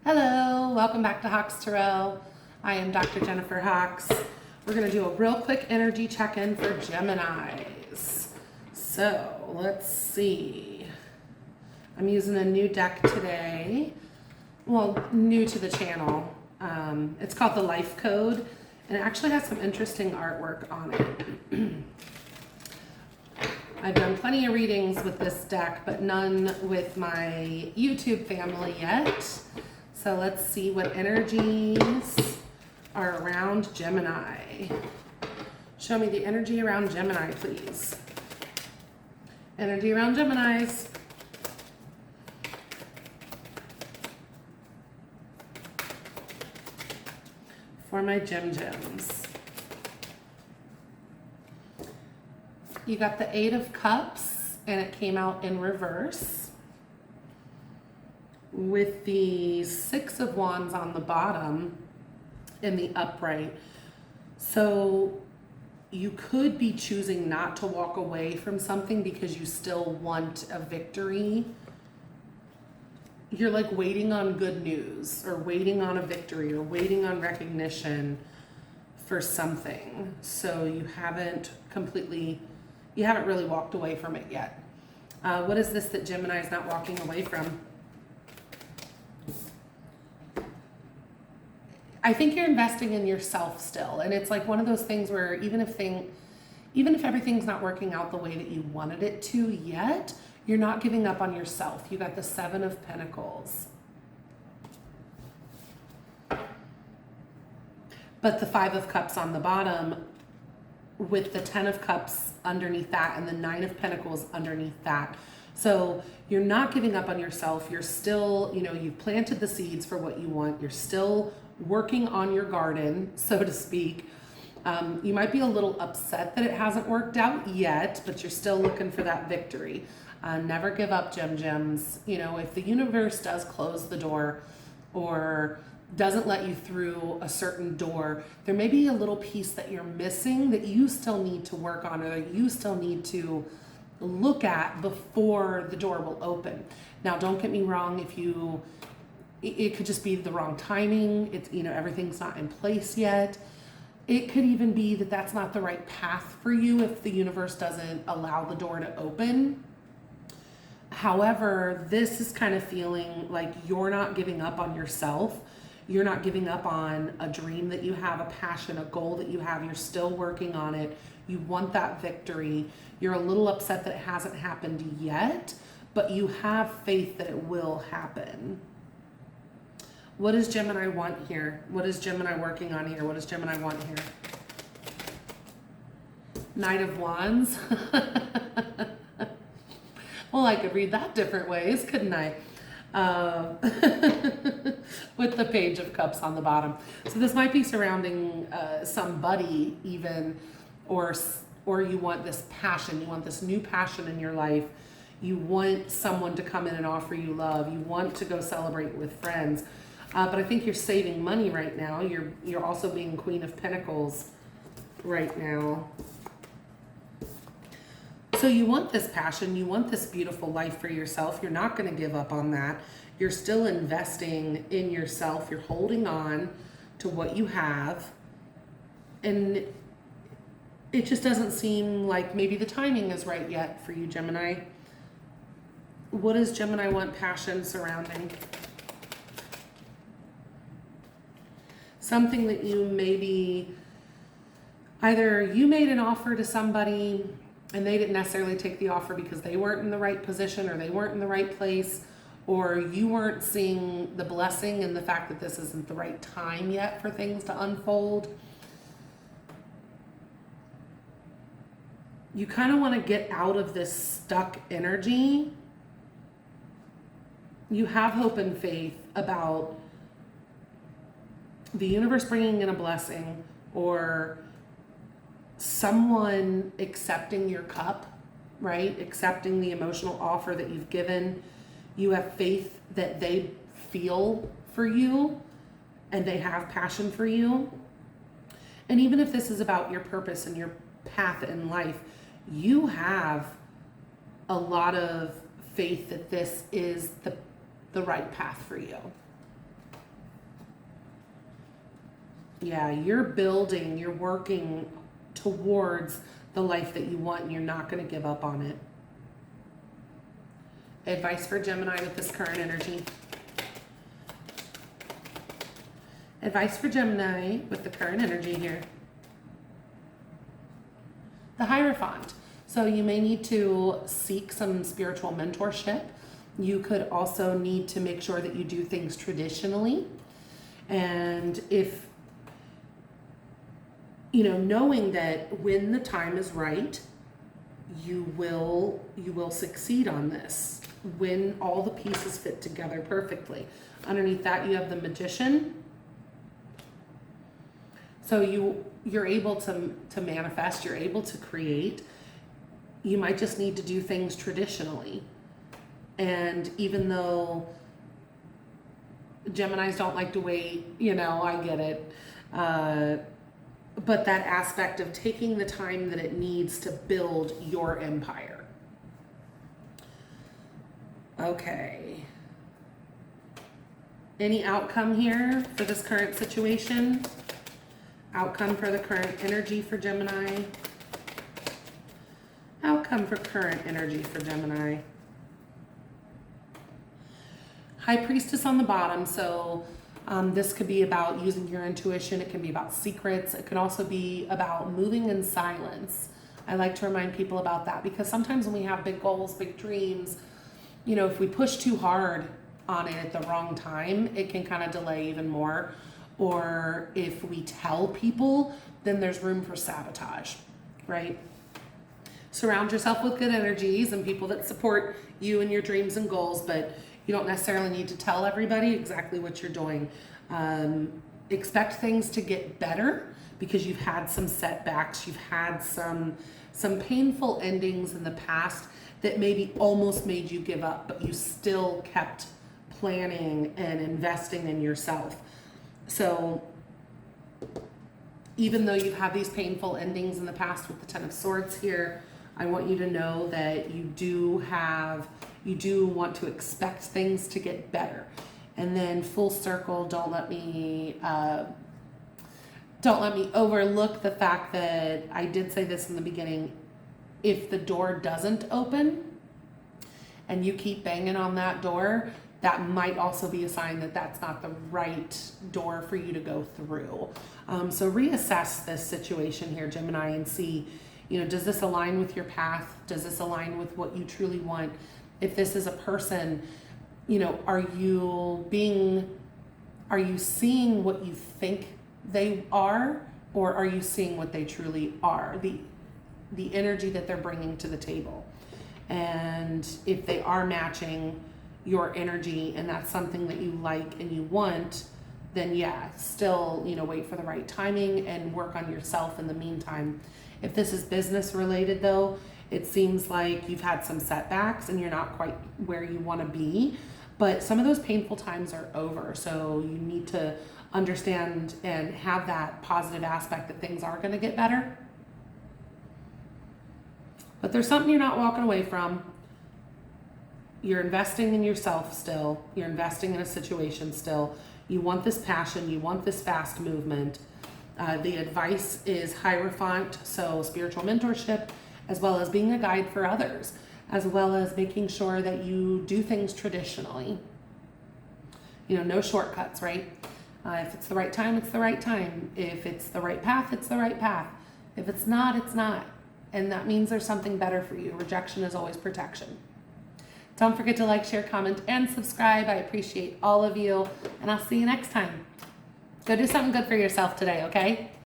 Hello, welcome back to Hawks Tarot. I am Dr. Jennifer Hawks. We're going to do a real quick energy check-in for Geminis. So let's see. I'm using a new deck today. Well, new to the channel. It's called the Life Code, and it actually has some interesting artwork on it. I've done plenty of readings with this deck, but none with my YouTube family yet. So let's see what energies are around Gemini. Show me the energy around Gemini, please. Energy around Geminis. For my Gems. You got the Eight of Cups, and it came out in reverse, with the Six of Wands on the bottom in the upright. So you could be choosing not to walk away from something because you still want a victory. You're like waiting on good news, or waiting on a victory, or waiting on recognition for something. So you haven't really walked away from it yet. What is this that Gemini is not walking away from? I think you're investing in yourself still. And it's like one of those things where even if everything's not working out the way that you wanted it to yet, you're not giving up on yourself. You got the Seven of Pentacles. But the Five of Cups on the bottom, with the Ten of Cups underneath that and the Nine of Pentacles underneath that. So you're not giving up on yourself. You're still, you've planted the seeds for what you want. You're still working on your garden, so to speak. You might be a little upset that it hasn't worked out yet, but you're still looking for that victory. Never give up, Gems. If the universe does close the door or doesn't let you through a certain door, there may be a little piece that you're missing that you still need to work on, or that you still need to look at before the door will open. Now, don't get me wrong, it could just be the wrong timing. It's, everything's not in place yet. It could even be that that's not the right path for you if the universe doesn't allow the door to open. However, this is kind of feeling like you're not giving up on yourself. You're not giving up on a dream that you have, a passion, a goal that you have. You're still working on it. You want that victory. You're a little upset that it hasn't happened yet, but you have faith that it will happen. What does Gemini want here? What is Gemini working on here? What does Gemini want here? Knight of Wands. Well, I could read that different ways, couldn't I? With the Page of Cups on the bottom. So this might be surrounding somebody even, or you want this passion. You want this new passion in your life. You want someone to come in and offer you love. You want to go celebrate with friends. But I think you're saving money right now. You're also being Queen of Pentacles right now. So you want this passion. You want this beautiful life for yourself. You're not going to give up on that. You're still investing in yourself. You're holding on to what you have. And it just doesn't seem like maybe the timing is right yet for you, Gemini. What does Gemini want passion surrounding? Something that you maybe, either you made an offer to somebody and they didn't necessarily take the offer because they weren't in the right position or they weren't in the right place, or you weren't seeing the blessing in the fact that this isn't the right time yet for things to unfold. You kind of want to get out of this stuck energy. You have hope and faith about the universe bringing in a blessing, or someone accepting your cup, right? Accepting the emotional offer that you've given. You have faith that they feel for you and they have passion for you. And even if this is about your purpose and your path in life, you have a lot of faith that this is the right path for you. Yeah, you're building, you're working towards the life that you want, and you're not going to give up on it. Advice for Gemini with this current energy. Advice for Gemini with the current energy here. The Hierophant. So you may need to seek some spiritual mentorship. You could also need to make sure that you do things traditionally. And if, knowing that when the time is right, you will succeed on this, when all the pieces fit together perfectly. Underneath that, you have the Magician. So you're able to manifest, you're able to create. You might just need to do things traditionally. And even though Geminis don't like to wait, I get it. But that aspect of taking the time that it needs to build your empire. Okay. Any outcome here for this current situation? Outcome for the current energy for Gemini. Outcome for current energy for Gemini. High Priestess on the bottom. So this could be about using your intuition. It can be about secrets. It could also be about moving in silence. I like to remind people about that because sometimes when we have big goals, big dreams, if we push too hard on it at the wrong time, it can kind of delay even more. Or if we tell people, then there's room for sabotage, right? Surround yourself with good energies and people that support you and your dreams and goals, but you don't necessarily need to tell everybody exactly what you're doing. Expect things to get better because you've had some setbacks, you've had some painful endings in the past that maybe almost made you give up, but you still kept planning and investing in yourself. So even though you've had these painful endings in the past with the Ten of Swords here, I want you to know that you do want to expect things to get better. And then full circle, don't let me overlook the fact that I did say this in the beginning. If the door doesn't open and you keep banging on that door, that might also be a sign that that's not the right door for you to go through. So reassess this situation here, Gemini, and see, does this align with your path? Does this align with what you truly want? If this is a person, are you seeing what you think they are, or are you seeing what they truly are? The energy that they're bringing to the table. And if they are matching your energy and that's something that you like and you want, then yeah, still, wait for the right timing and work on yourself in the meantime. If this is business related though, it seems like you've had some setbacks and you're not quite where you want to be, but some of those painful times are over. So you need to understand and have that positive aspect that things are going to get better. But there's something you're not walking away from. You're investing in yourself still. You're investing in a situation still. You want this passion. You want this fast movement. The advice is Hierophant, so spiritual mentorship, as well as being a guide for others, as well as making sure that you do things traditionally. No shortcuts, right? If it's the right time, it's the right time. If it's the right path, it's the right path. If it's not, it's not. And that means there's something better for you. Rejection is always protection. Don't forget to like, share, comment, and subscribe. I appreciate all of you, and I'll see you next time. Go do something good for yourself today, okay?